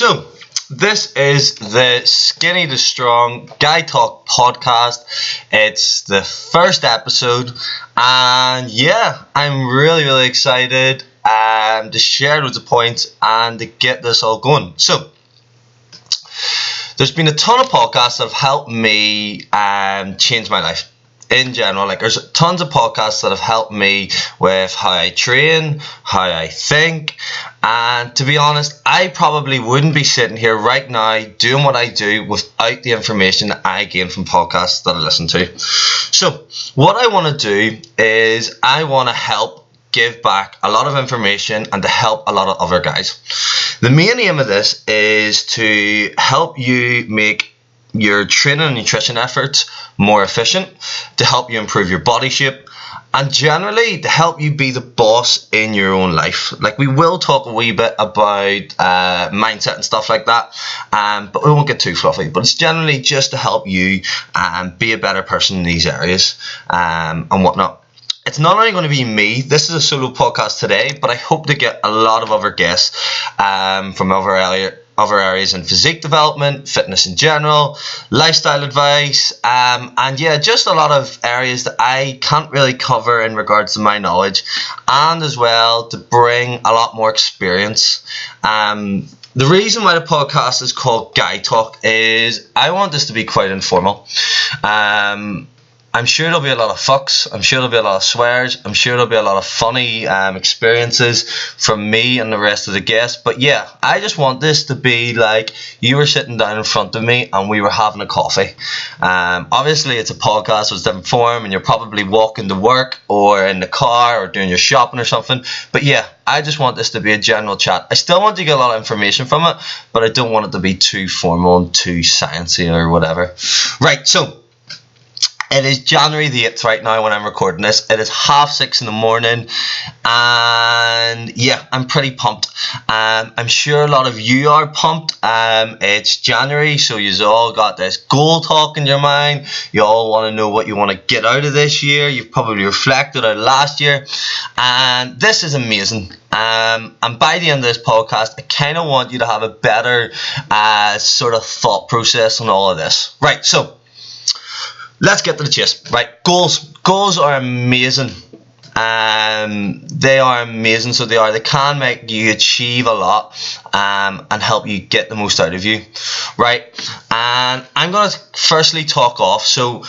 So this is the Skinny to Strong Guy Talk podcast. It's the first episode, and yeah, I'm really excited to share loads of points and to get this all going. So there's been a ton of podcasts that have helped me change my life. In general, there's tons of podcasts that have helped me with how I train, how I think, and to be honest, I probably wouldn't be sitting here right now doing what I do without the information that I gain from podcasts that I listen to. So what I want to do is I want to help give back a lot of information and to help a lot of other guys. The main aim of this is to help you make your training and nutrition efforts more efficient, to help you improve your body shape, and generally to help you be the boss in your own life. We will talk a wee bit about mindset and stuff like that, but we won't get too fluffy. But it's generally just to help you be a better person in these areas and whatnot. It's not only going to be me. This is a solo podcast today, but I hope to get a lot of other guests from other areas in physique development, fitness in general, lifestyle advice, and yeah, just a lot of areas that I can't really cover in regards to my knowledge, and as well to bring a lot more experience. The reason why the podcast is called Guy Talk is I want this to be quite informal. I'm sure there'll be a lot of fucks, I'm sure there'll be a lot of swears, I'm sure there'll be a lot of funny experiences from me and the rest of the guests. But yeah, I just want this to be like you were sitting down in front of me and we were having a coffee. Obviously it's a podcast with different form and you're probably walking to work or in the car or doing your shopping or something. But yeah, I just want this to be a general chat. I still want to get a lot of information from it, but I don't want it to be too formal and too sciencey or whatever. Right, so it is January the 8th right now when I'm recording this. It is 6:30 in the morning, and yeah, I'm pretty pumped. I'm sure a lot of you are pumped. It's January, so you've all got this goal talk in your mind. You all want to know what you want to get out of this year. You've probably reflected on last year, and this is amazing. And by the end of this podcast, I kind of want you to have a better sort of thought process on all of this. Right, so let's get to the chase. Right, goals are amazing. They are amazing, so they can make you achieve a lot and help you get the most out of you. Right, and I'm going to firstly talk off. So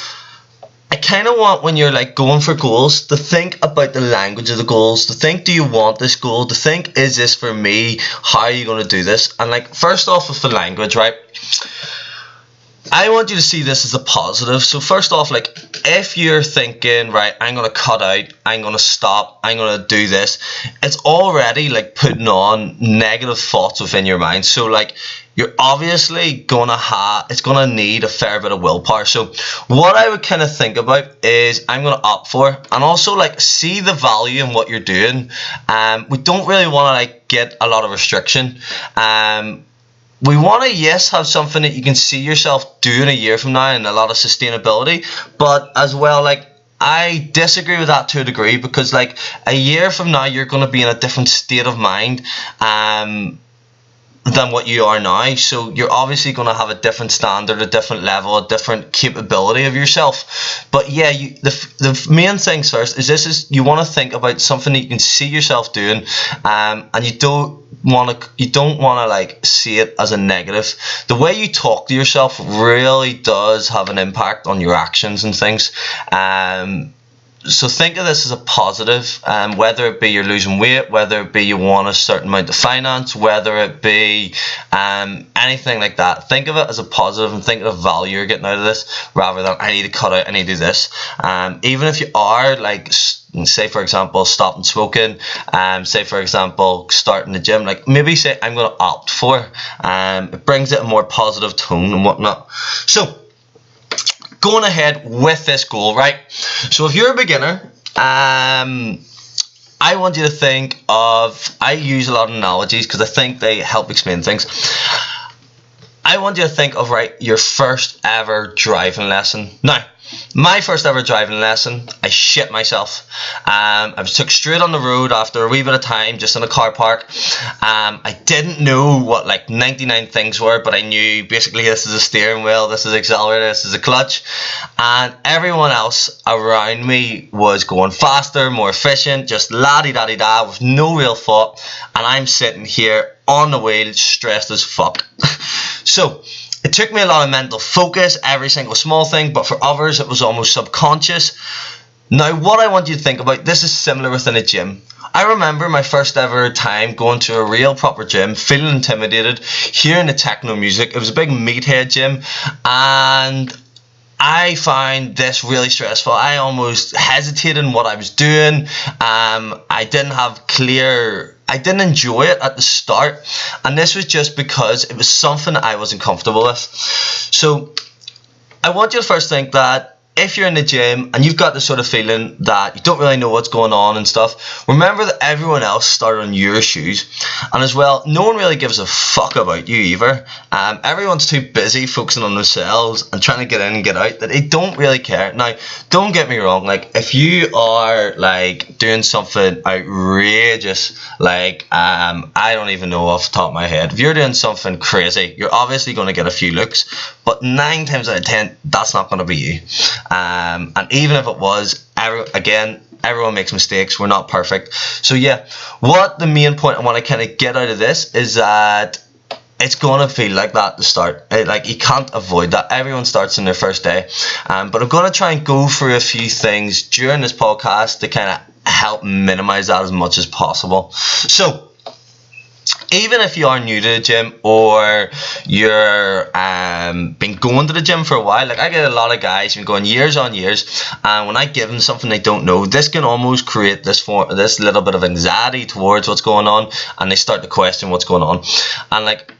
I kind of want, when you're going for goals, to think about the language of the goals, to think, do you want this goal, to think, is this for me, how are you going to do this? And first off with the language, right, I want you to see this as a positive. So first off, if you're thinking, right, I'm going to cut out, I'm going to stop, I'm going to do this, it's already putting on negative thoughts within your mind. So you're obviously going to it's going to need a fair bit of willpower. So what I would kind of think about is I'm going to opt for, and also see the value in what you're doing. We don't really want to get a lot of restriction. We want to, yes, have something that you can see yourself doing a year from now and a lot of sustainability, but as well, I disagree with that to a degree, because a year from now you're going to be in a different state of mind than what you are now. So you're obviously going to have a different standard, a different level, a different capability of yourself. But yeah, the main things first is you want to think about something that you can see yourself doing, and you don't want to see it as a negative. The way you talk to yourself really does have an impact on your actions and things. So think of this as a positive, whether it be you're losing weight, whether it be you want a certain amount of finance, whether it be anything like that. Think of it as a positive and think of the value you're getting out of this, rather than I need to cut out, I need to do this. Even if you are say for example stopping smoking, say for example starting the gym, maybe say I'm going to opt for, it brings it a more positive tone and whatnot. So going ahead with this goal, right? So if you're a beginner, I want you to think of, I use a lot of analogies because I think they help explain things. I want you to think of, right, your first ever driving lesson. Now, my first ever driving lesson, I shit myself. I was took straight on the road after a wee bit of time, just in a car park. I didn't know what like 99 things were, but I knew basically this is a steering wheel, this is accelerator, this is a clutch, and everyone else around me was going faster, more efficient, just la-di-da-di-da with no real thought, and I'm sitting here on the wheel, stressed as fuck. So it took me a lot of mental focus, every single small thing, but for others it was almost subconscious. Now, what I want you to think about, this is similar within a gym. I remember my first ever time going to a real proper gym, feeling intimidated, hearing the techno music. It was a big meathead gym, and I find this really stressful. I almost hesitated in what I was doing. I didn't enjoy it at the start, and this was just because it was something I wasn't comfortable with. So I want you to first think that if you're in the gym and you've got this sort of feeling that you don't really know what's going on and stuff, remember that everyone else started on your shoes, and as well, no one really gives a fuck about you either. Everyone's too busy focusing on themselves and trying to get in and get out that they don't really care. Now, don't get me wrong, like if you are like doing something outrageous, like I don't even know off the top of my head, if you're doing something crazy, you're obviously going to get a few looks, but 9 times out of 10 that's not going to be you. And even if it was, everyone makes mistakes, we're not perfect. So yeah, what the main point I want to kind of get out of this is that it's going to feel like that to start. Like, you can't avoid that. Everyone starts in their first day. But I'm going to try and go through a few things during this podcast to kind of help minimize that as much as possible. So even if you are new to the gym, or you're been going to the gym for a while, like I get a lot of guys who've been going years on years, and when I give them something they don't know, this can almost create this little bit of anxiety towards what's going on, and they start to question what's going on. And like,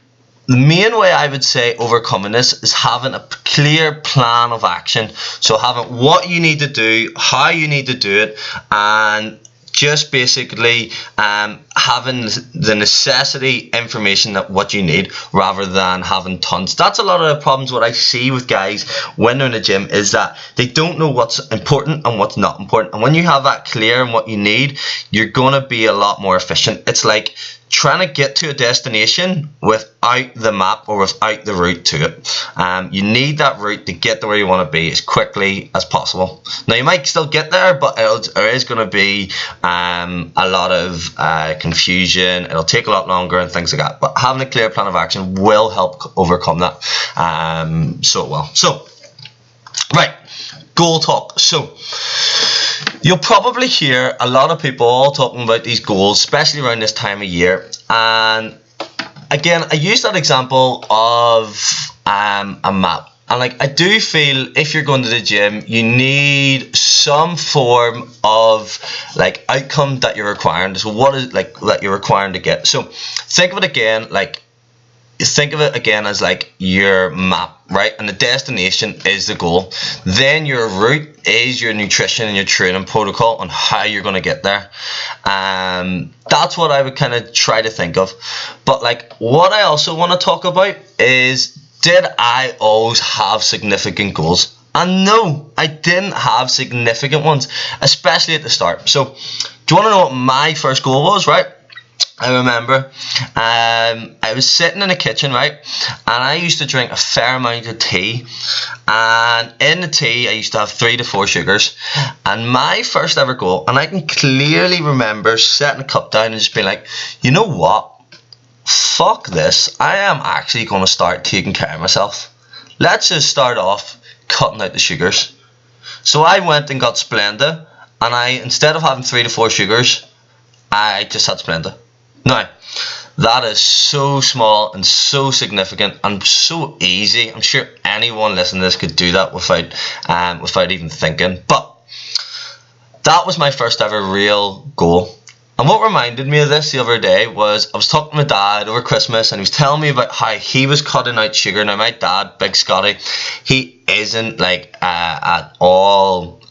the main way I would say overcoming this is having a clear plan of action. So having what you need to do, how you need to do it, and just basically having the necessity information that what you need, rather than having tons. That's a lot of the problems what I see with guys when they're in the gym, is that they don't know what's important and what's not important. And when you have that clear and what you need, you're going to be a lot more efficient. It's like trying to get to a destination without the map or without the route to it. You need that route to get to where you want to be as quickly as possible. Now, you might still get there, but there is going to be a lot of confusion. It'll take a lot longer and things like that. But having a clear plan of action will help overcome that. So it will. So, right, goal talk. So, you'll probably hear a lot of people all talking about these goals, especially around this time of year. And again, I use that example of a map. And like, I do feel if you're going to the gym, you need some form of like outcome that you're requiring. So what is like that you're requiring to get? So think of it again, as like your map, right? And the destination is the goal. Then your route is your nutrition and your training protocol on how you're going to get there. That's what I would kind of try to think of. But like, what I also want to talk about is, did I always have significant goals? And no, I didn't have significant ones, especially at the start. So do you want to know what my first goal was, right? I remember I was sitting in the kitchen, right, and I used to drink a fair amount of tea, and in the tea I used to have 3 to 4 sugars. And my first ever goal, and I can clearly remember setting a cup down and just being like, you know what, fuck this, I am actually going to start taking care of myself. Let's just start off cutting out the sugars. So I went and got Splenda, and instead of having 3 to 4 sugars, I just had Splenda. Now, that is so small and so significant and so easy. I'm sure anyone listening to this could do that without even thinking. But that was my first ever real goal. And what reminded me of this the other day was, I was talking to my dad over Christmas, and he was telling me about how he was cutting out sugar. Now, my dad, Big Scotty, he isn't like at all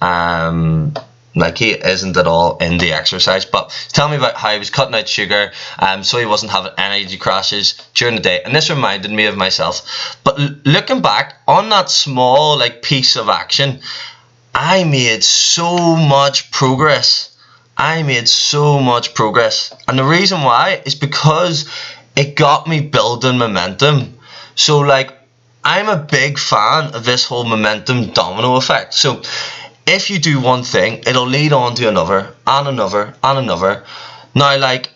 Like, he isn't at all into exercise, but tell me about how he was cutting out sugar, so he wasn't having energy crashes during the day. And this reminded me of myself. But looking back on that small like piece of action, I made so much progress. I made so much progress, and the reason why is because it got me building momentum. So like, I'm a big fan of this whole momentum domino effect. So if you do one thing, it'll lead on to another and another and another. Now, like,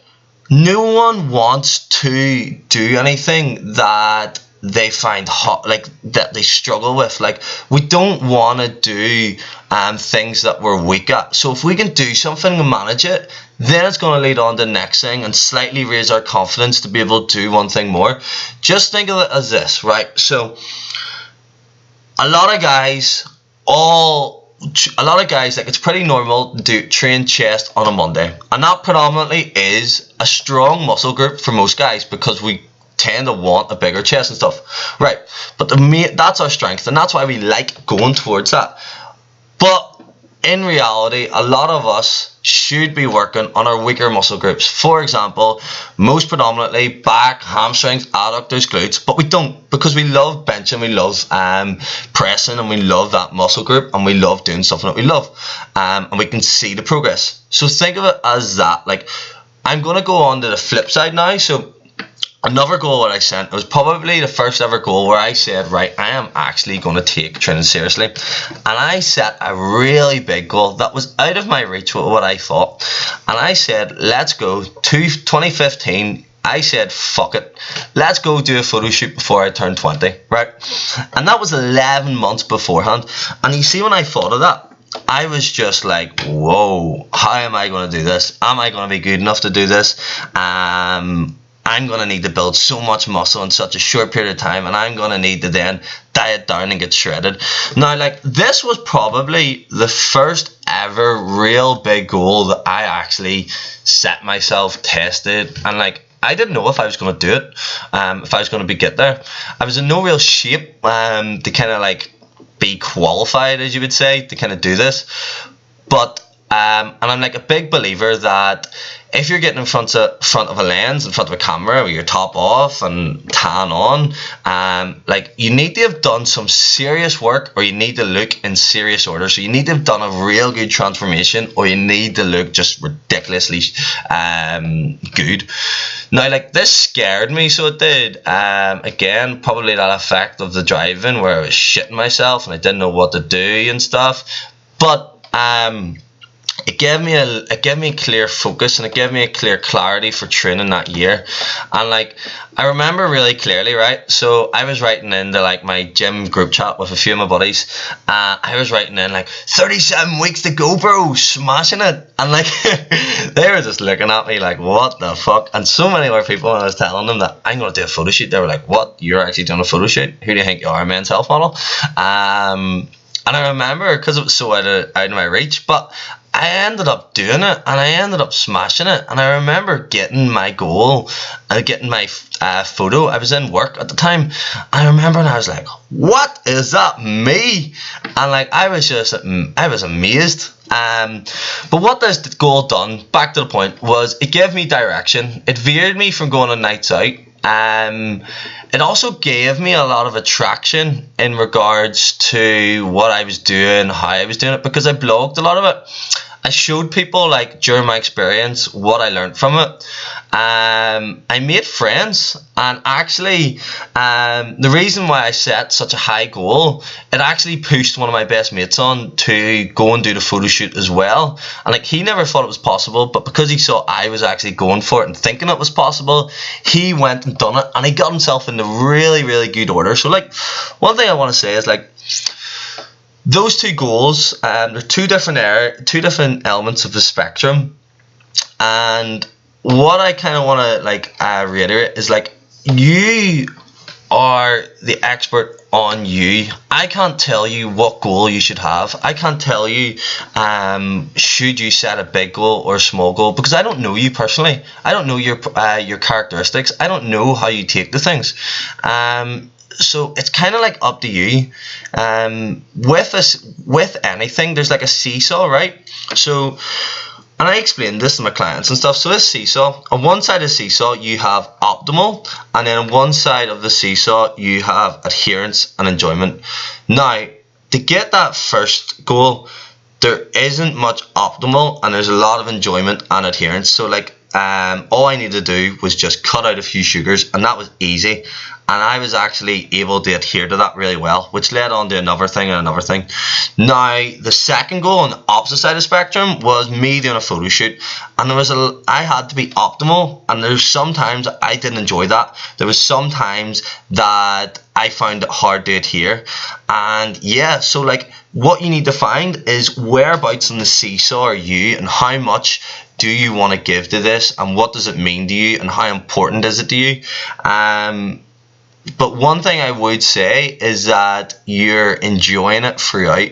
no one wants to do anything that they find hot, like that they struggle with. Like, we don't want to do things that we're weak at. So if we can do something and manage it, then it's going to lead on to the next thing and slightly raise our confidence to be able to do one thing more. Just think of it as this, right? So a lot of guys, like, it's pretty normal to train chest on a Monday, and that predominantly is a strong muscle group for most guys because we tend to want a bigger chest and stuff, right? But that's our strength, and that's why we like going towards that. But in reality, a lot of us should be working on our weaker muscle groups. For example, most predominantly back, hamstrings, adductors, glutes, but we don't, because we love benching, we love pressing, and we love that muscle group, and we love doing something that we love, and we can see the progress. So think of it as that. Like, I'm going to go on to the flip side now. So another goal that I set, it was probably the first ever goal where I said, right, I am actually going to take training seriously. And I set a really big goal that was out of my reach with what I thought. And I said, let's go to 2015. I said, fuck it, let's go do a photo shoot before I turn 20, right? And that was 11 months beforehand. And you see, when I thought of that, I was just like, whoa, how am I going to do this? Am I going to be good enough to do this? I'm going to need to build so much muscle in such a short period of time, and I'm going to need to then diet down and get shredded. Now, like, this was probably the first ever real big goal that I actually set myself, tested, and like, I didn't know if I was going to do it, if I was going to get there. I was in no real shape to kind of like be qualified, as you would say, to kind of do this. But and I'm like a big believer that if you're getting in front of a lens, in front of a camera with your top off and tan on, like, you need to have done some serious work, or you need to look in serious order. So you need to have done a real good transformation, or you need to look just ridiculously good. Now, like, this scared me, so it did. Again, probably that effect of the driving where I was shitting myself and I didn't know what to do and stuff. But it gave me a clear focus, and it gave me a clear clarity for training that year. And like, I remember really clearly, right? So I was writing into like my gym group chat with a few of my buddies. I was writing in like, 37 weeks to go, bro, smashing it. And like, they were just looking at me like, what the fuck? And so many other people, when I was telling them that I'm going to do a photo shoot, they were like, what? You're actually doing a photo shoot? Who do you think you are, men's health model? And I remember, because it was so out of my reach, but I ended up doing it, and I ended up smashing it. And I remember getting my goal and getting my photo. I was in work at the time. I remember, and I was like, what is that, me? And like, I was amazed. But what this goal done, back to the point, was it gave me direction. It veered me from going on nights out. It also gave me a lot of attraction in regards to what I was doing, how I was doing it, because I blogged a lot of it. I showed people, like, during my experience, what I learned from it. I made friends, and actually, the reason why I set such a high goal, it actually pushed one of my best mates on to go and do the photo shoot as well. And like, he never thought it was possible, but because he saw I was actually going for it and thinking it was possible, he went and done it, and he got himself into really, really good order. So like, one thing I want to say is, like, those two goals, they're two different elements of the spectrum. And what I kind of want to like reiterate is, like, you are the expert on you. I can't tell you what goal you should have. I can't tell you should you set a big goal or a small goal, because I don't know you personally. I don't know your characteristics. I don't know how you take the things. so it's kind of like up to you. With anything, there's like a seesaw, right? So, and I explain this to my clients and stuff. So this seesaw, on one side of the seesaw you have optimal, and then on one side of the seesaw you have adherence and enjoyment. Now, to get that first goal, there isn't much optimal, and there's a lot of enjoyment and adherence. So like, all I needed to do was just cut out a few sugars, and that was easy. And I was actually able to adhere to that really well, which led on to another thing and another thing. Now, the second goal on the opposite side of the spectrum was me doing a photo shoot, and I had to be optimal, and there's sometimes I didn't enjoy that. There was sometimes that I found it hard to adhere, and yeah, so like, what you need to find is whereabouts on the seesaw are you, and how much do you want to give to this, and what does it mean to you, and how important is it to you? But one thing I would say is that you're enjoying it throughout.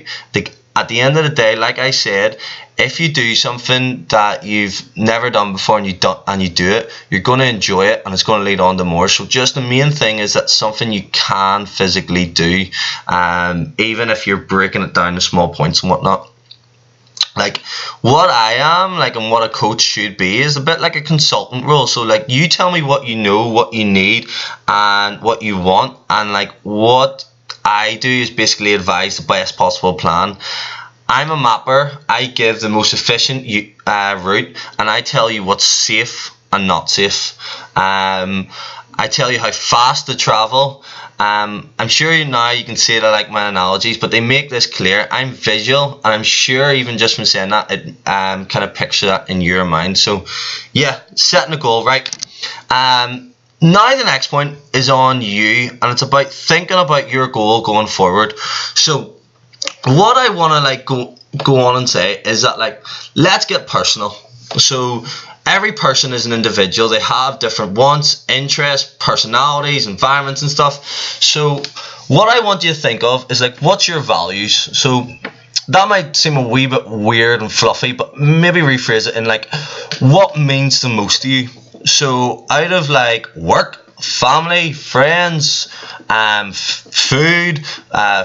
At the end of the day, like I said, if you do something that you've never done before and you do it, you're going to enjoy it, and it's going to lead on to more. So just the main thing is that something you can physically do, even if you're breaking it down to small points and whatnot. Like, what I am, like, and what a coach should be is a bit like a consultant role. So like, you tell me what you know, what you need, and what you want, and like, what I do is basically advise the best possible plan. I'm a mapper. I give the most efficient route, and I tell you what's safe and not safe. I tell you how fast to travel. I'm sure now you can see that I like my analogies, but they make this clear. I'm visual, and I'm sure even just from saying that, it kind of picture that in your mind. So yeah, setting a goal, right? Now the next point is on you, and it's about thinking about your goal going forward. So what I want to like go on and say is that, like, let's get personal. So every person is an individual. They have different wants, interests, personalities, environments and stuff. So what I want you to think of is like, what's your values? So that might seem a wee bit weird and fluffy, but maybe rephrase it in like, what means the most to you? So out of like work, family, friends, food,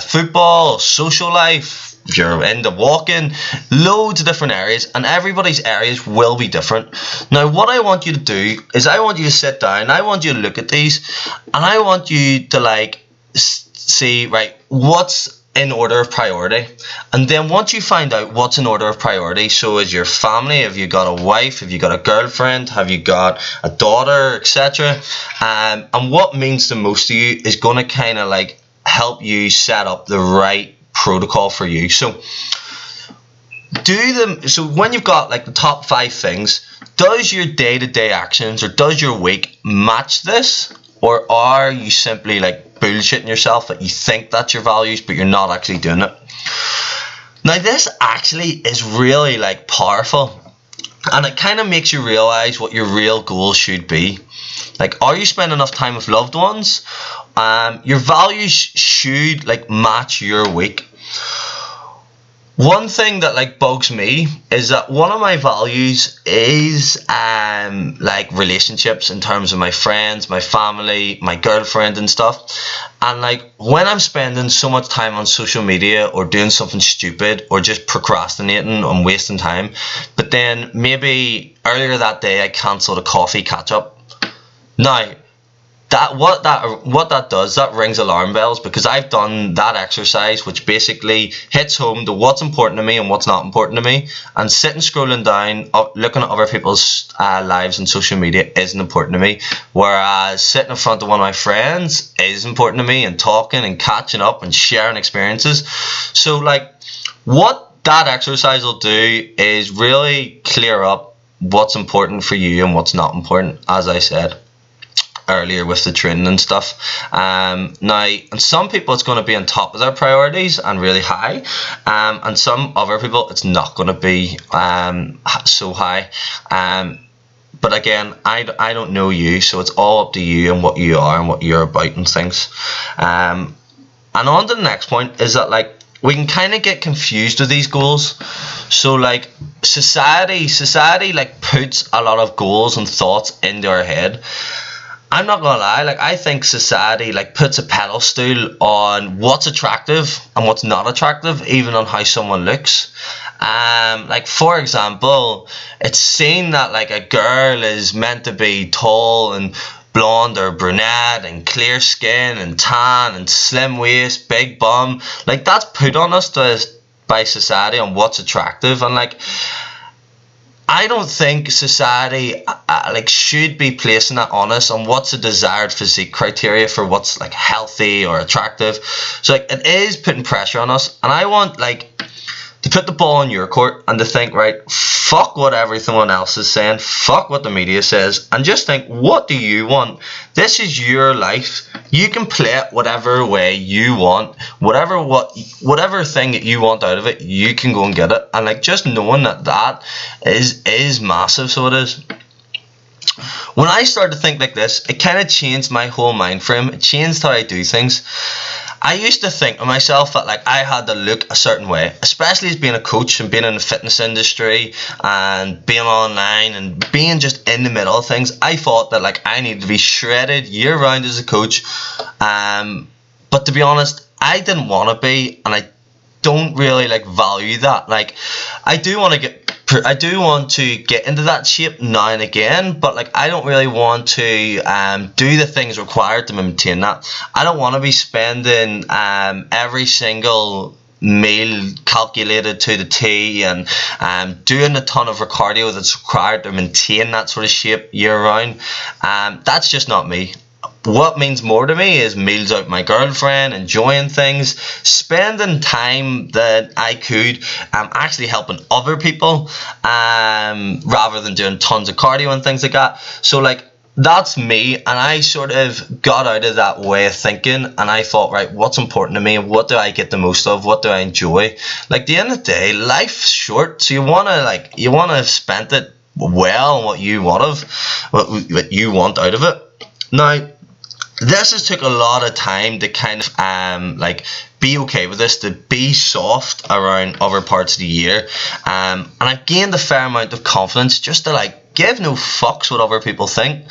football, social life, if you're into walking, loads of different areas, and everybody's areas will be different. Now what I want you to do is I want you to sit down, I want you to look at these, and I want you to like see, right, what's in order of priority. And then once you find out what's in order of priority, so is your family, have you got a wife, have you got a girlfriend, have you got a daughter, etc., and what means the most to you is going to kind of like help you set up the right protocol for you. So so when you've got like the top 5 things, does your day-to-day actions or does your week match this, or are you simply like bullshitting yourself that you think that's your values but you're not actually doing it? Now this actually is really like powerful, and it kind of makes you realize what your real goal should be. Like, are you spending enough time with loved ones? Your values should like match your week. One thing that like bugs me is that one of my values is like relationships, in terms of my friends, my family, my girlfriend and stuff. And like, when I'm spending so much time on social media or doing something stupid or just procrastinating and wasting time, but then maybe earlier that day I cancelled a coffee catch up. Now what that does, that rings alarm bells, because I've done that exercise, which basically hits home to what's important to me and what's not important to me. And sitting scrolling down, looking at other people's lives on social media isn't important to me, whereas sitting in front of one of my friends is important to me, and talking and catching up and sharing experiences. So like, what that exercise will do is really clear up what's important for you and what's not important, as I said earlier with the training and stuff. Now, and some people it's going to be on top of their priorities and really high, and some other people it's not going to be so high. But again, I don't know you, so it's all up to you and what you are and what you're about and things. And on to the next point is that like, we can kind of get confused with these goals. So like, society like puts a lot of goals and thoughts into our head. I'm not gonna lie, like I think society like puts a pedestal on what's attractive and what's not attractive, even on how someone looks. Like for example, it's seen that like a girl is meant to be tall and blonde or brunette and clear skin and tan and slim waist, big bum. Like that's put on us by society on what's attractive, and like I don't think society like should be placing that on us on what's a desired physique criteria for what's like healthy or attractive. So like it is putting pressure on us, and I want like to put the ball in your court and to think, right, fuck what everyone else is saying, fuck what the media says, and just think, what do you want? This is your life. You can play it whatever way you want, whatever thing that you want out of it, you can go and get it. And like just knowing that is massive. So it is. When I started to think like this, it kind of changed my whole mind frame. It changed how I do things. I used to think of myself that like I had to look a certain way, especially as being a coach and being in the fitness industry and being online and being just in the middle of things. I thought that like I needed to be shredded year round as a coach, but to be honest, I didn't want to be, and I don't really like value that. Like I do want to get into that shape now and again, but like I don't really want to do the things required to maintain that. I don't want to be spending every single meal calculated to the T and doing a ton of cardio that's required to maintain that sort of shape year round. That's just not me. What means more to me is meals out with my girlfriend, enjoying things, spending time that I could actually helping other people, rather than doing tons of cardio and things like that. So like that's me, and I sort of got out of that way of thinking, and I thought, right, what's important to me? What do I get the most of? What do I enjoy? Like at the end of the day, life's short, so you wanna spend it well on what you want out of it. Now, this has took a lot of time to kind of like be okay with this, to be soft around other parts of the year, and I've gained a fair amount of confidence just to like give no fucks what other people think.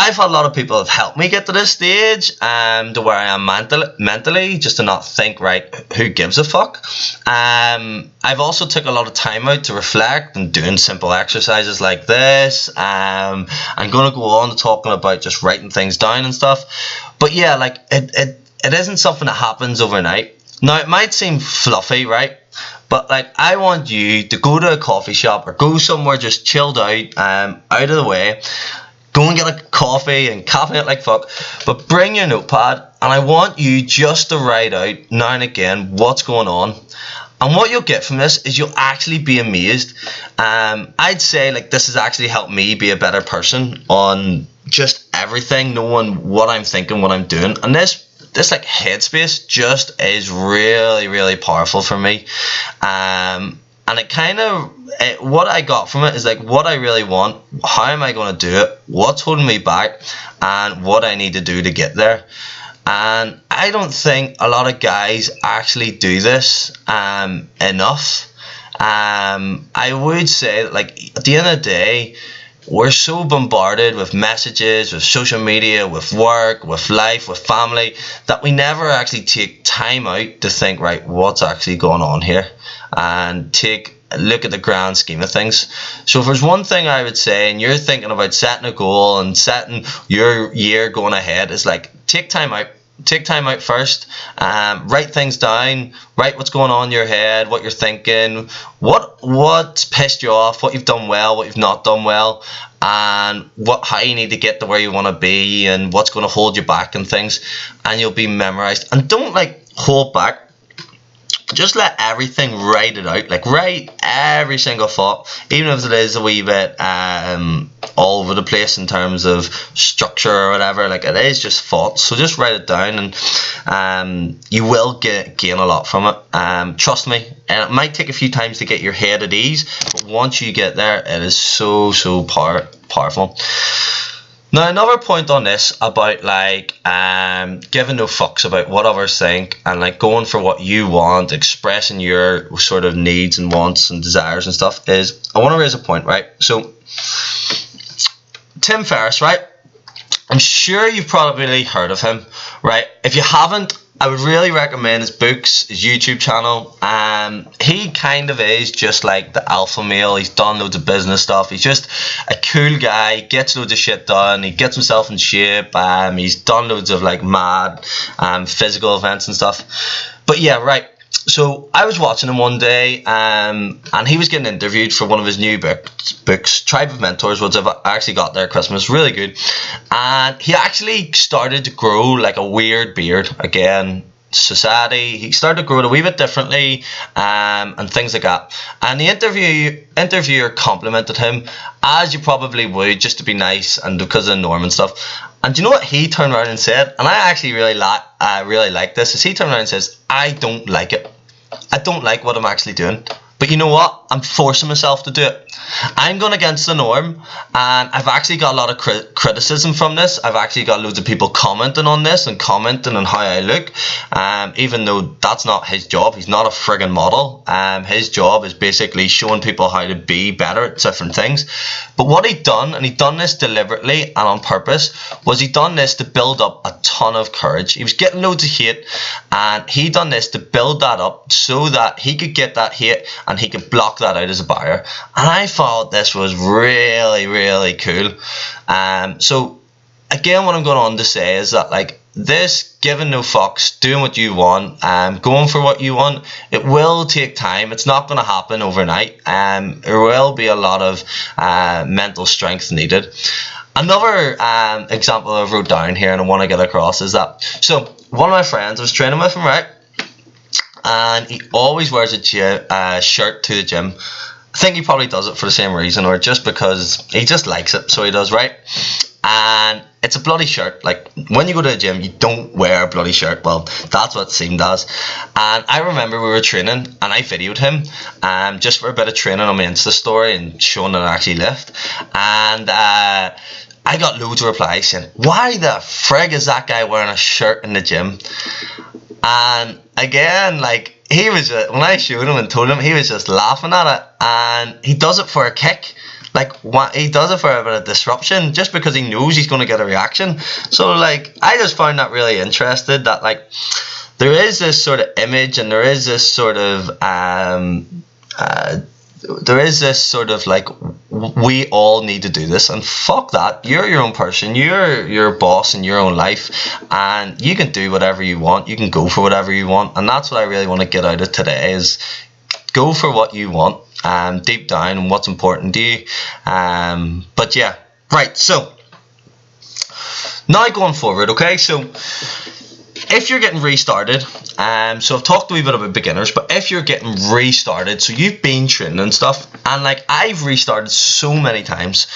I've had a lot of people have helped me get to this stage, to where I am mentally, just to not think, right, who gives a fuck. I've also took a lot of time out to reflect and doing simple exercises like this. I'm going to go on to talking about just writing things down and stuff. But yeah, like it isn't something that happens overnight. Now, it might seem fluffy, right? But like I want you to go to a coffee shop or go somewhere just chilled out, out of the way. Go and get a coffee and caffeinate like fuck, but bring your notepad, and I want you just to write out now and again what's going on. And what you'll get from this is you'll actually be amazed. I'd say like this has actually helped me be a better person on just everything, knowing what I'm thinking, what I'm doing, and this like headspace just is really, really powerful for me. And it kind of, what I got from it is like what I really want, how am I going to do it, what's holding me back, and what I need to do to get there. And I don't think a lot of guys actually do this enough. I would say that like at the end of the day, we're so bombarded with messages, with social media, with work, with life, with family, that we never actually take time out to think, right, what's actually going on here, and take a look at the grand scheme of things. So if there's one thing I would say, and you're thinking about setting a goal and setting your year going ahead, is like take time out. Take time out first, write things down, write what's going on in your head, what you're thinking, what's pissed you off, what you've done well, what you've not done well, and how you need to get to where you want to be, and what's going to hold you back and things, and you'll be memorized. And don't like hold back. Just let everything write it out. Like write every single thought, even if it is a wee bit all over the place in terms of structure or whatever. Like it is just thoughts, so just write it down, and you will gain a lot from it. Trust me, and it might take a few times to get your head at ease, but once you get there, it is so powerful. Now, another point on this about like giving no fucks about what others think, and like going for what you want, expressing your sort of needs and wants and desires and stuff, is I want to raise a point, right? So Tim Ferriss, right? I'm sure you've probably heard of him, right? If you haven't, I would really recommend his books, his YouTube channel. He kind of is just like the alpha male. He's done loads of business stuff. He's just a cool guy, gets loads of shit done. He gets himself in shape. He's done loads of like mad physical events and stuff. But yeah, right. So I was watching him one day, and he was getting interviewed for one of his new books, Tribe of Mentors, which I've actually got there at Christmas, really good. And he actually started to grow like a weird beard. Again, society, he started to grow it a wee bit differently, and things like that. And the interviewer complimented him, as you probably would, just to be nice and because of the norm and stuff. And do you know what he turned around and said? And I actually really like this. Is he turned around and says, "I don't like it. I don't like what I'm actually doing. But you know what? I'm forcing myself to do it. I'm going against the norm, and I've actually got a lot of criticism from this. I've actually got loads of people commenting on this and commenting on how I look, even though that's not his job. He's not a friggin' model. His job is basically showing people how to be better at different things. But what he'd done, and he'd done this deliberately and on purpose, was he'd done this to build up a ton of courage. He was getting loads of hate, and he'd done this to build that up so that he could get that hate and he could block that out as a barrier. And I thought this was really, really cool. So again, what I'm going on to say is that like this giving no fucks, doing what you want, going for what you want, it will take time. It's not going to happen overnight. There will be a lot of mental strength needed. Another example I wrote down here and I want to get across is that, so one of my friends, I was training with him, right? And he always wears a shirt to the gym. I think he probably does it for the same reason, or just because he just likes it, so he does, right? And it's a bloody shirt. Like, when you go to the gym, you don't wear a bloody shirt. Well, that's what it seemed as. And I remember we were training, and I videoed him just for a bit of training on my Insta story and showing that I actually lift. And I got loads of replies saying, "Why the frig is that guy wearing a shirt in the gym?" And again, like, he was when I showed him and told him, he was just laughing at it. And he does it for a kick. Like, he does it for a bit of disruption, just because he knows he's going to get a reaction. So like, I just found that really interesting, that like there is this sort of image, and there is this sort of like, we all need to do this, and fuck that. You're your own person, you're your boss in your own life, and you can do whatever you want, you can go for whatever you want. And that's what I really want to get out of today, is go for what you want, deep down, and what's important to you. But yeah, right, so now going forward, okay, so if you're getting restarted, so I've talked a wee bit about beginners, but if you're getting restarted, so you've been training and stuff, and like, I've restarted so many times,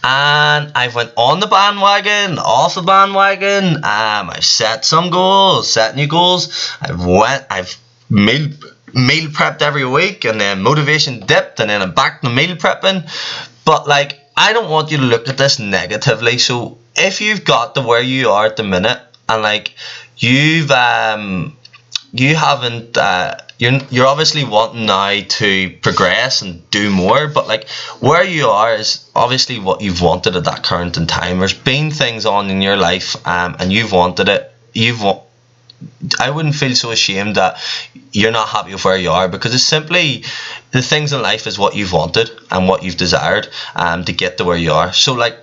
and I've went on the bandwagon, off the bandwagon, I've set some goals, set new goals, I've meal prepped every week, and then motivation dipped, and then I'm back to meal prepping. But like, I don't want you to look at this negatively. So if you've got to where you are at the minute, and like, you haven't, you're obviously wanting now to progress and do more, but like, where you are is obviously what you've wanted at that current in time. There's been things on in your life, and you've wanted it. I wouldn't feel so ashamed that you're not happy with where you are, because it's simply, the things in life is what you've wanted and what you've desired to get to where you are. So like,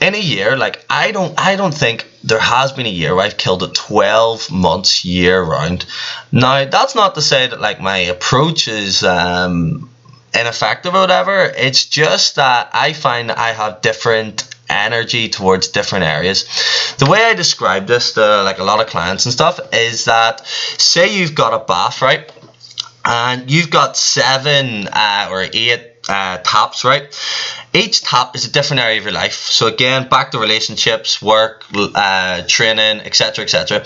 in a year, like, I don't think there has been a year where I've killed it 12 months year round. Now, that's not to say that like my approach is ineffective or whatever. It's just that I find that I have different energy towards different areas. The way I describe this to like a lot of clients and stuff is that, say you've got a bath, right, and you've got 7 or 8 taps, right? Each tap is a different area of your life. So again, back to relationships, work, training, etc., etc.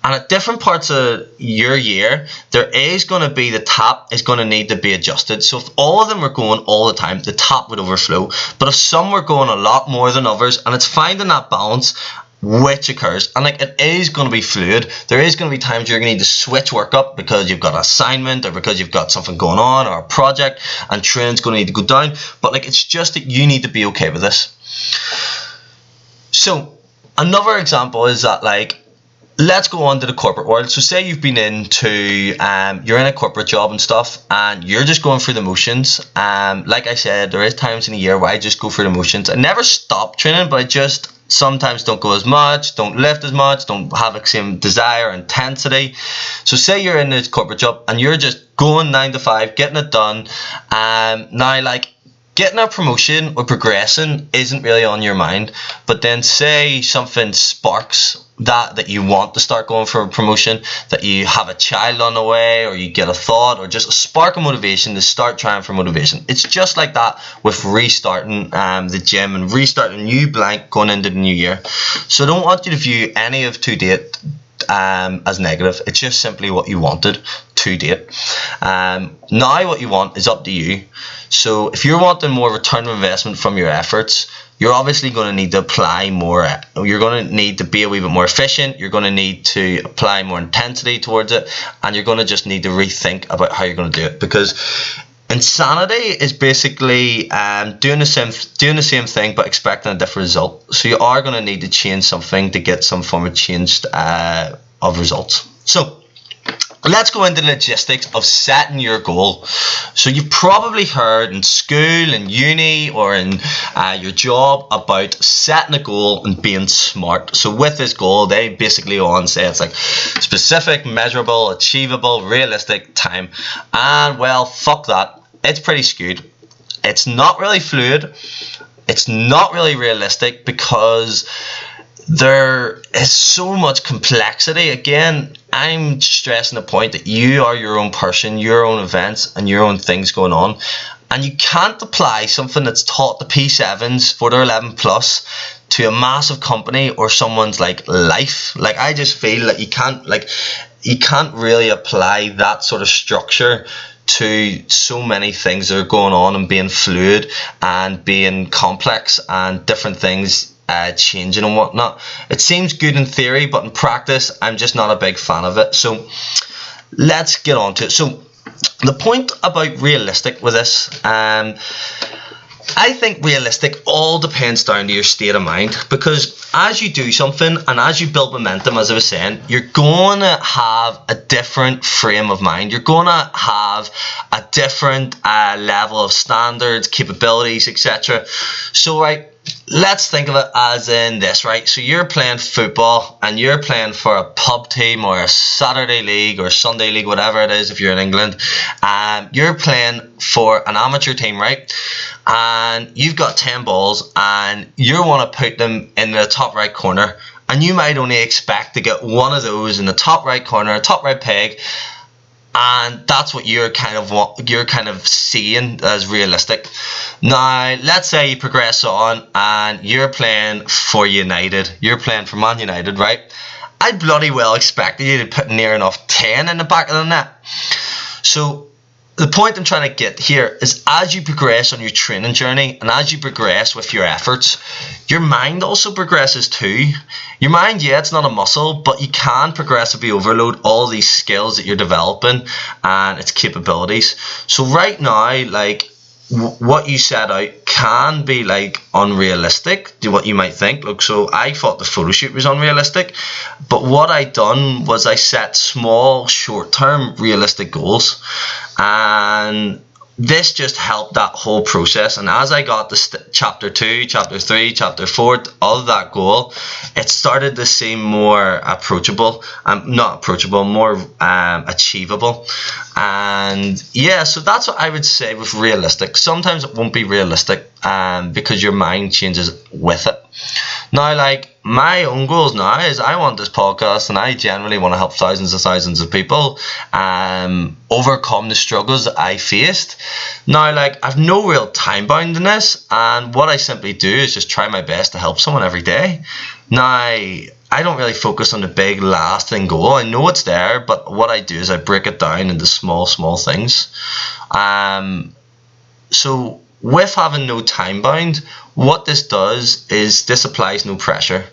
And at different parts of your year, there is going to be, the tap is going to need to be adjusted. So if all of them were going all the time, the tap would overflow. But if some were going a lot more than others, and it's finding that balance which occurs, and like, it is going to be fluid. There is going to be times you're going to need to switch work up because you've got an assignment, or because you've got something going on, or a project, and training's going to need to go down. But like, it's just that you need to be okay with this. So Another example is that, like, let's go on to the corporate world. So say you've been into, you're in a corporate job and stuff, and you're just going through the motions. Like I said, there is times in a year where I just go through the motions. I never stop training, but I just sometimes don't go as much, don't lift as much, don't have the same desire or intensity. So say you're in this corporate job and you're just going 9 to 5, getting it done. Now, like, getting a promotion or progressing isn't really on your mind, but then say something sparks that you want to start going for a promotion, that you have a child on the way, or you get a thought, or just a spark of motivation to start trying for motivation. It's just like that with restarting the gym and restarting a new blank going into the new year. So I don't want you to view any of to date as negative. It's just simply what you wanted to date. Now what you want is up to you. So if you're wanting more return of investment from your efforts, you're obviously going to need to apply more. You're going to need to be a wee bit more efficient. You're going to need to apply more intensity towards it, and you're going to just need to rethink about how you're going to do it, because insanity is basically doing the same thing but expecting a different result. So you are going to need to change something to get some form of change of results. So let's go into the logistics of setting your goal. So you've probably heard in school, in uni, or in your job about setting a goal and being smart. So with this goal, they basically all say it's like specific, measurable, achievable, realistic, time. And well, fuck that. It's pretty skewed. It's not really fluid. It's not really realistic, because there is so much complexity. Again, I'm stressing the point that you are your own person, your own events, and your own things going on. And you can't apply something that's taught the P7s for their 11 plus to a massive company or someone's like life. Like, I just feel that you can't really apply that sort of structure to so many things that are going on and being fluid and being complex and different things changing and whatnot. It seems good in theory, but in practice, I'm just not a big fan of it. So let's get on to it. So the point about realistic with this, I think realistic all depends down to your state of mind, because as you do something and as you build momentum, as I was saying, you're going to have a different frame of mind. You're going to have a different level of standards, capabilities, etc. So, right, let's think of it as in this, right? So you're playing football and you're playing for a pub team or a Saturday league or Sunday league, whatever it is if you're in England. You're playing for an amateur team, right? And you've got 10 balls and you want to put them in the top right corner, and you might only expect to get one of those in the top right corner, top right peg. And that's what you're kind of seeing as realistic. Now, let's say you progress on and you're playing for United. You're playing for Man United, right? I bloody well expected you to put near enough 10 in the back of the net. So the point I'm trying to get here is, as you progress on your training journey and as you progress with your efforts, your mind also progresses too. Your mind, yeah, it's not a muscle, but you can progressively overload all these skills that you're developing and its capabilities. So right now, like, what you set out can be like unrealistic to what you might think. Look, so I thought the photo shoot was unrealistic, but what I done was I set small, short-term, realistic goals, and this just helped that whole process. And as I got to chapter 2, chapter 3, chapter 4 of that goal, it started to seem more approachable, more achievable. And yeah, so that's what I would say with realistic. Sometimes it won't be realistic because your mind changes with it. Now, like, my own goals now is I want this podcast, and I generally want to help thousands of people overcome the struggles that I faced. Now, like, I've no real time bound in this, and what I simply do is just try my best to help someone every day. Now, I don't really focus on the big lasting goal. I know it's there, but what I do is I break it down into small things. So with having no time bound, what this does is this applies no pressure.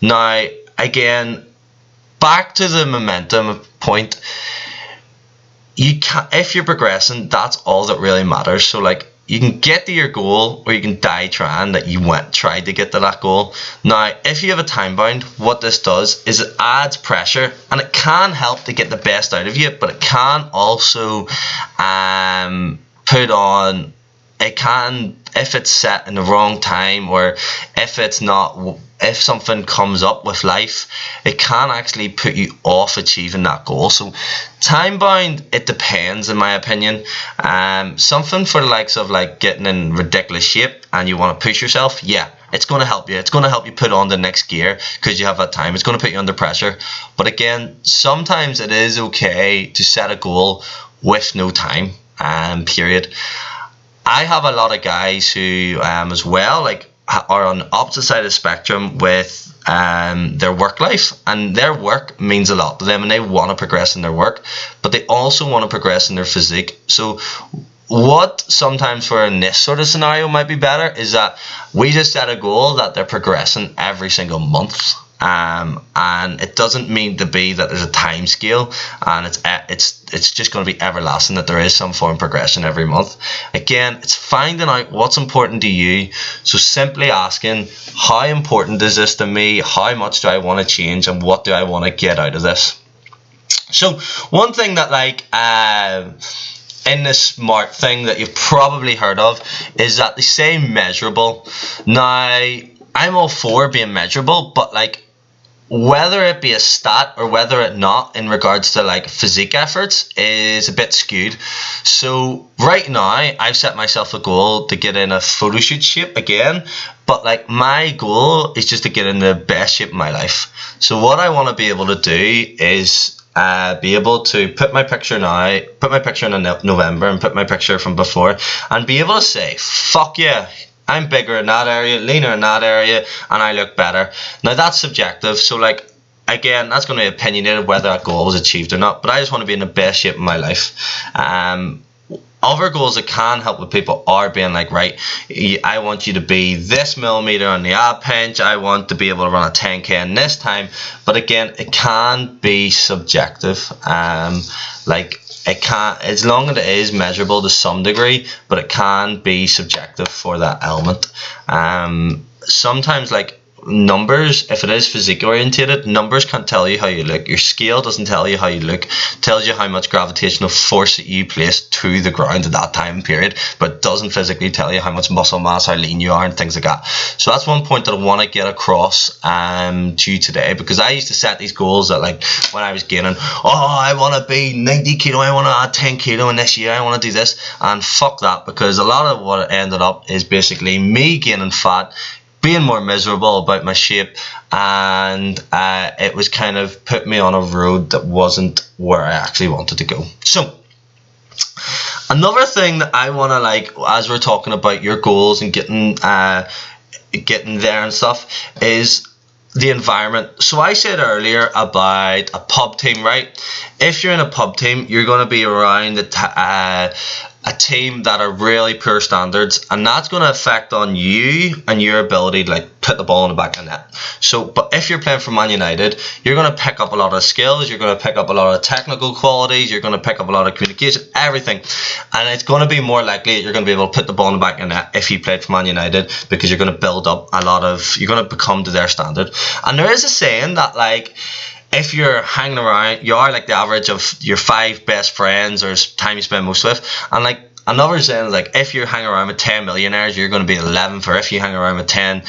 Now, again, back to the momentum point, you can, if you're progressing, that's all that really matters. So, like, you can get to your goal, or you can die trying that you tried to get to that goal. Now, if you have a time bound, what this does is it adds pressure, and it can help to get the best out of you, but it can also put on, it can, if it's set in the wrong time, or if something comes up with life, it can actually put you off achieving that goal. So time bound, it depends, in my opinion. Something for the likes of like getting in ridiculous shape and you want to push yourself, yeah, it's going to help you. It's going to help you put on the next gear because you have that time. It's going to put you under pressure. But again, sometimes it is okay to set a goal with no time period. I have a lot of guys who as well, like, are on the opposite side of the spectrum with their work life, and their work means a lot to them, and they want to progress in their work, but they also want to progress in their physique. So what sometimes for in this sort of scenario might be better is that we just set a goal that they're progressing every single month. And it doesn't mean to be that there's a time scale, and it's just going to be everlasting, that there is some form of progression every month. Again, it's finding out what's important to you. So simply asking, how important is this to me? How much do I want to change, and what do I want to get out of this? So one thing that, like, in this SMART thing that you've probably heard of is that they say measurable. Now, I'm all for being measurable, but like, whether it be a stat or whether it not in regards to like physique efforts is a bit skewed. So right now I've set myself a goal to get in a photo shoot shape again, but like my goal is just to get in the best shape of my life. So what I want to be able to do is be able to put my picture now, put my picture in November and put my picture from before, and be able to say, fuck yeah, I'm bigger in that area, leaner in that area, and I look better. Now that's subjective, so like, again, that's going to be opinionated whether that goal was achieved or not, but I just want to be in the best shape of my life. Other goals that can help with people are being like, right, I want you to be this millimeter on the ab pinch, I want to be able to run a 10k in this time. But again, it can be subjective. Like, it can, as long as it is measurable to some degree, but it can be subjective for that element. Sometimes, like, numbers, if it is physique orientated, numbers can't tell you how you look. Your scale doesn't tell you how you look. It tells you how much gravitational force that you place to the ground at that time period, but doesn't physically tell you how much muscle mass, how lean you are, and things like that. So that's one point that I want to get across to you today, because I used to set these goals that, like, when I was gaining, oh, I want to be 90 kilo, I want to add 10 kilo in this year, I want to do this, and fuck that, because a lot of what it ended up is basically me gaining fat, being more miserable about my shape, and it was kind of put me on a road that wasn't where I actually wanted to go. So another thing that I want to, like, as we're talking about your goals and getting there and stuff, is the environment. So I said earlier about a pub team, right? If you're in a pub team, you're going to be around a team that are really poor standards, and that's going to affect on you and your ability to, like, put the ball in the back of the net. So, but if you're playing for Man United, you're going to pick up a lot of skills, you're going to pick up a lot of technical qualities, you're going to pick up a lot of communication, everything, and it's going to be more likely that you're going to be able to put the ball in the back of the net if you played for Man United, because you're going to build up a lot of, you're going to become to their standard. And there is a saying that, like, if you're hanging around, you are like the average of your 5 best friends or time you spend most with. And, like, another saying is, like, if you're hanging around with 10 millionaires, you're going to be 11th, or if you hang around with 10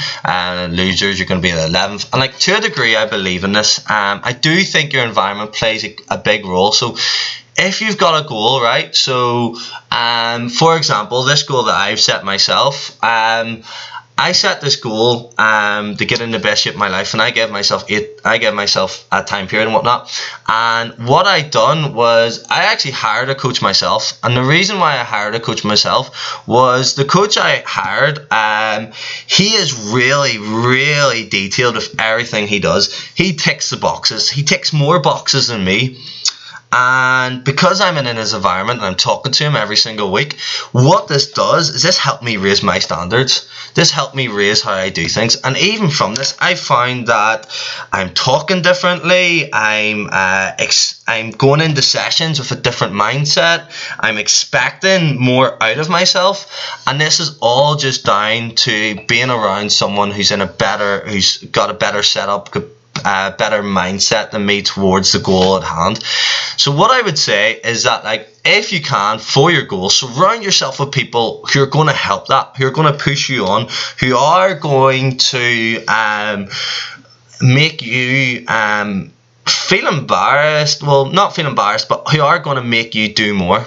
losers, you're going to be 11th. And, like, to a degree, I believe in this. I do think your environment plays a big role. So if you've got a goal, right, so for example, this goal that I've set myself, I set this goal to get in the best shape of my life, and I gave myself a time period and whatnot. And what I done was I actually hired a coach myself, and the reason why I hired a coach myself was the coach I hired, he is really, really detailed with everything he does. He ticks the boxes. He ticks more boxes than me. And because I'm in his environment and I'm talking to him every single week, what this does is this help me raise my standards. This helped me raise how I do things. And even from this, I find that I'm talking differently. I'm going into sessions with a different mindset. I'm expecting more out of myself. And this is all just down to being around someone who's got a better setup, better mindset than me towards the goal at hand. So what I would say is that, like, if you can, for your goal, surround yourself with people who are going to help that, who are going to push you on, who are going to make you feel embarrassed. Well, not feel embarrassed, but who are going to make you do more.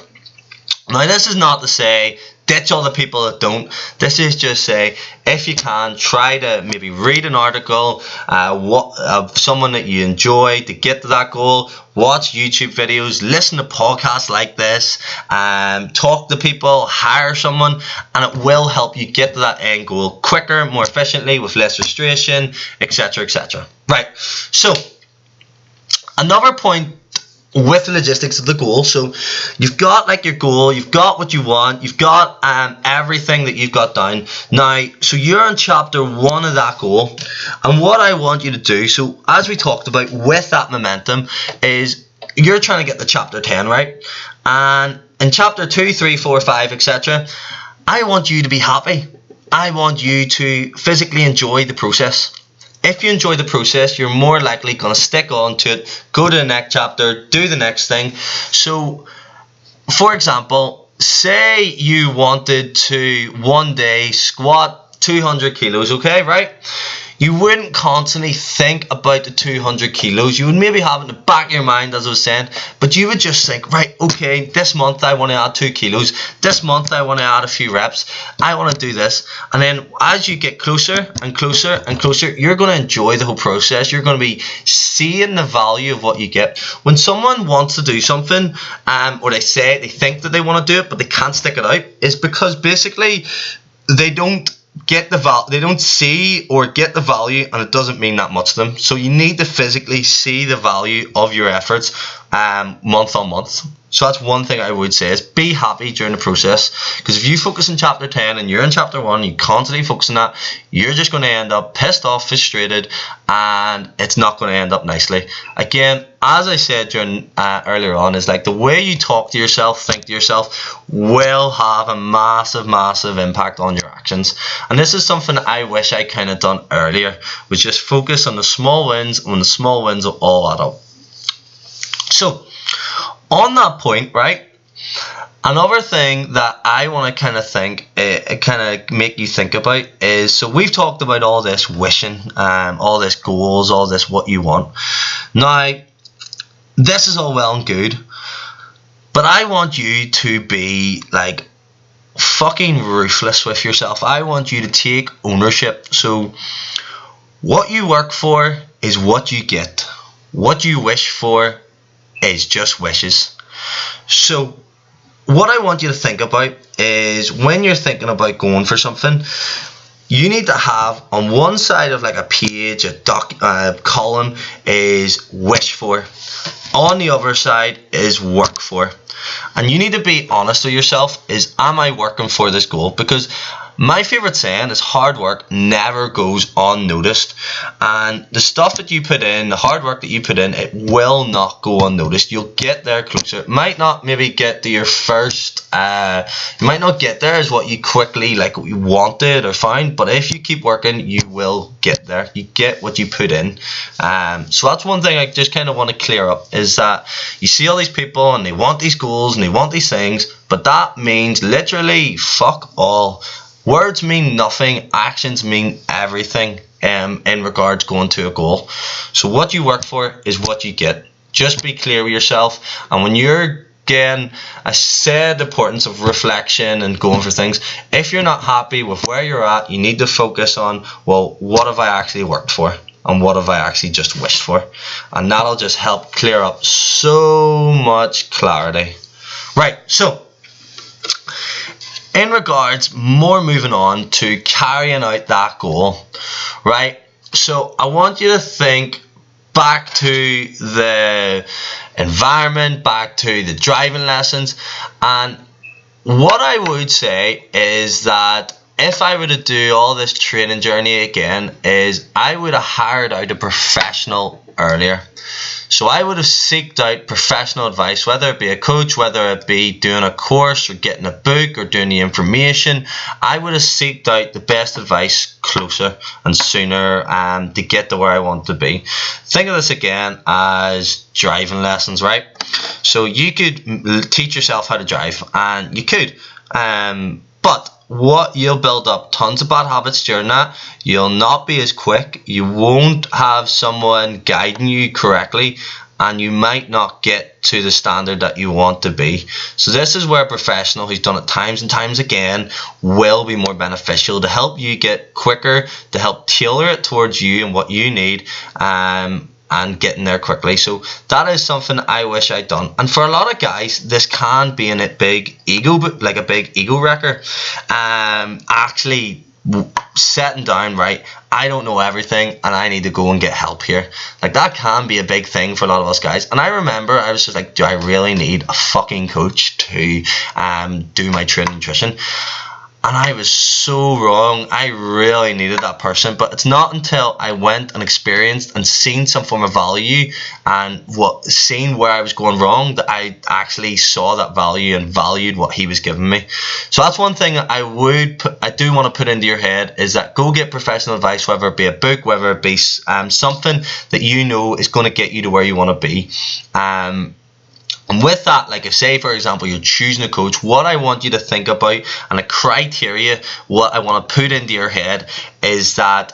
Now, this is not to say ditch all the people that don't. This is just say, if you can, try to maybe read an article of someone that you enjoy to get to that goal. Watch YouTube videos, listen to podcasts like this, talk to people, hire someone, and it will help you get to that end goal quicker, more efficiently, with less frustration, etc., etc. Right, so another point with the logistics of the goal. So you've got like your goal, you've got what you want, you've got everything that you've got down. Now, so you're in chapter 1 of that goal, and what I want you to do, so as we talked about with that momentum, is you're trying to get the chapter 10 right, and in chapter 2, 3, 4, 5, etc., I want you to be happy. I want you to physically enjoy the process. If you enjoy the process, you're more likely going to stick on to it, go to the next chapter, do the next thing. So, for example, say you wanted to one day squat 200 kilos, okay, right? You wouldn't constantly think about the 200 kilos. You would maybe have it in the back of your mind, as I was saying, but you would just think, right, okay, this month I want to add 2 kilos. This month I want to add a few reps. I want to do this. And then as you get closer and closer and closer, you're going to enjoy the whole process. You're going to be seeing the value of what you get. When someone wants to do something, or they think that they want to do it, but they can't stick it out, it's because basically they don't they don't see or get the value, and it doesn't mean that much to them. So you need to physically see the value of your efforts month on month. So that's one thing I would say, is be happy during the process, because if you focus on chapter 10 and you're in chapter 1, you constantly focus on that, you're just going to end up pissed off, frustrated, and it's not going to end up nicely. Again, as I said during earlier on, is like the way you talk to yourself, think to yourself, will have a massive impact on your actions. And this is something I wish I kind of done earlier, was just focus on the small wins, when the small wins will all add up. So on that point, right, another thing that I want to kind of make you think about is, so we've talked about all this wishing, all this goals, all this what you want. Now, this is all well and good, but I want you to be like fucking ruthless with yourself. I want you to take ownership. So what you work for is what you get. What you wish for is just wishes. So what I want you to think about is, when you're thinking about going for something, you need to have on one side of like a page, a column is wish for. On the other side is work for. And you need to be honest with yourself, is, am I working for this goal? Because my favourite saying is, hard work never goes unnoticed. And the stuff that you put in, the hard work that you put in, it will not go unnoticed. You'll get there closer. It might not maybe get to your first, you might not get there as what you quickly like what you wanted or found, but if you keep working, you will get there. You get what you put in. So that's one thing I just kind of want to clear up, is that you see all these people and they want these goals and they want these things, but that means literally fuck all. Words mean nothing, actions mean everything in regards going to a goal. So what you work for is what you get. Just be clear with yourself. And when you're, again, I said the importance of reflection and going for things. If you're not happy with where you're at, you need to focus on, well, what have I actually worked for? And what have I actually just wished for? And that'll just help clear up so much clarity. Right, so in regards, more moving on to carrying out that goal, right? So I want you to think back to the environment, back to the driving lessons. And what I would say is that if I were to do all this training journey again, is I would have hired out a professional earlier. So I would have sought out professional advice, whether it be a coach, whether it be doing a course or getting a book or doing the information. I would have sought out the best advice closer and sooner to get to where I want to be. Think of this again as driving lessons, right? So you could teach yourself how to drive, and you could, but what you'll build up tons of bad habits during that. You'll not be as quick, you won't have someone guiding you correctly, and you might not get to the standard that you want to be. So this is where a professional who's done it times and times again will be more beneficial to help you get quicker, to help tailor it towards you and what you need, and getting there quickly. So that is something I wish I'd done. And for a lot of guys, this can be a big ego, like a big ego wrecker. Actually setting down, right, I don't know everything and I need to go and get help here. Like, that can be a big thing for a lot of us guys. And I remember I was just like, do I really need a fucking coach to do my training nutrition? And I was so wrong. I really needed that person. But it's not until I went and experienced and seen some form of value and seen where I was going wrong that I actually saw that value and valued what he was giving me. So that's one thing I do want to put into your head, is that go get professional advice, whether it be a book, whether it be something that you know is going to get you to where you want to be. And with that, like, if say for example you're choosing a coach, what I want you to think about, and a criteria what I want to put into your head, is that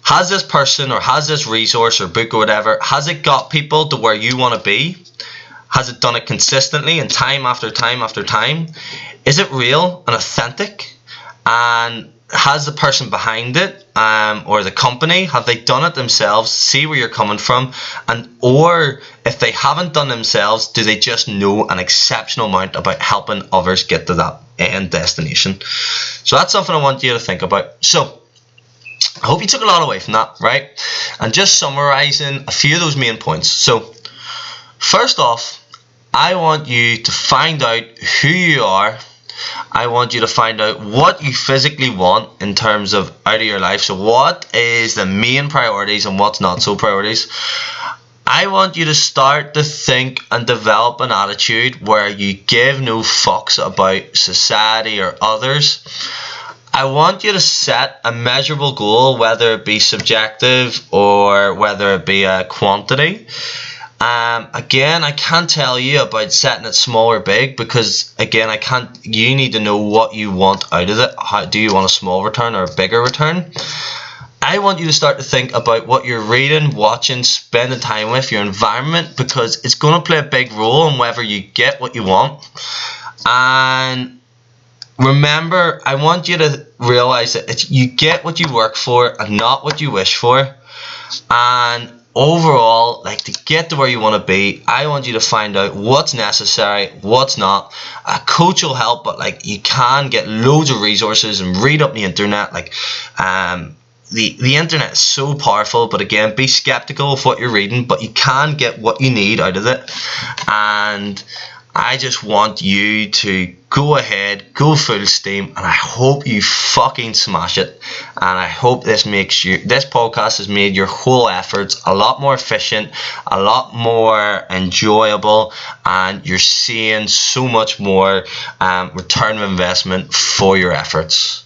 has this person or has this resource or book or whatever, has it got people to where you want to be? Has it done it consistently and time after time after time? Is it real and authentic? And has the person behind it or the company, have they done it themselves? See where you're coming from. And or if they haven't done themselves, do they just know an exceptional amount about helping others get to that end destination? So that's something I want you to think about. So I hope you took a lot away from that, right? And just summarizing a few of those main points. So first off, I want you to find out who you are. I want you to find out what you physically want in terms of out of your life. So what is the main priorities and what's not so priorities. I want you to start to think and develop an attitude where you give no fucks about society or others. I want you to set a measurable goal, whether it be subjective or whether it be a quantity. Again, I can't tell you about setting it small or big, because again, you need to know what you want out of it. Do you want a small return or a bigger return? I want you to start to think about what you're reading, watching, spending time with, your environment, because it's going to play a big role in whether you get what you want. And remember, I want you to realize that you get what you work for and not what you wish for. And overall, like, to get to where you want to be, I want you to find out what's necessary, what's not. A coach will help, but like, you can get loads of resources and read up the internet. Like, the internet is so powerful, but again, be skeptical of what you're reading, but you can get what you need out of it. And I just want you to go ahead, go full steam, and I hope you fucking smash it. And I hope this podcast has made your whole efforts a lot more efficient, a lot more enjoyable, and you're seeing so much more return of investment for your efforts.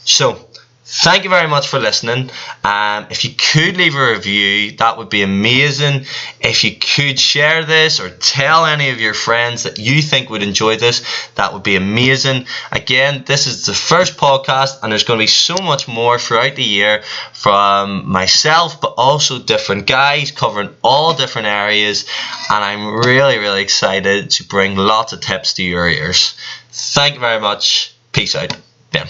So thank you very much for listening. If you could leave a review, that would be amazing. If you could share this or tell any of your friends that you think would enjoy this, that would be amazing. Again, this is the first podcast, and there's going to be so much more throughout the year from myself, but also different guys covering all different areas. And I'm really, really excited to bring lots of tips to your ears. Thank you very much. Peace out. Ben.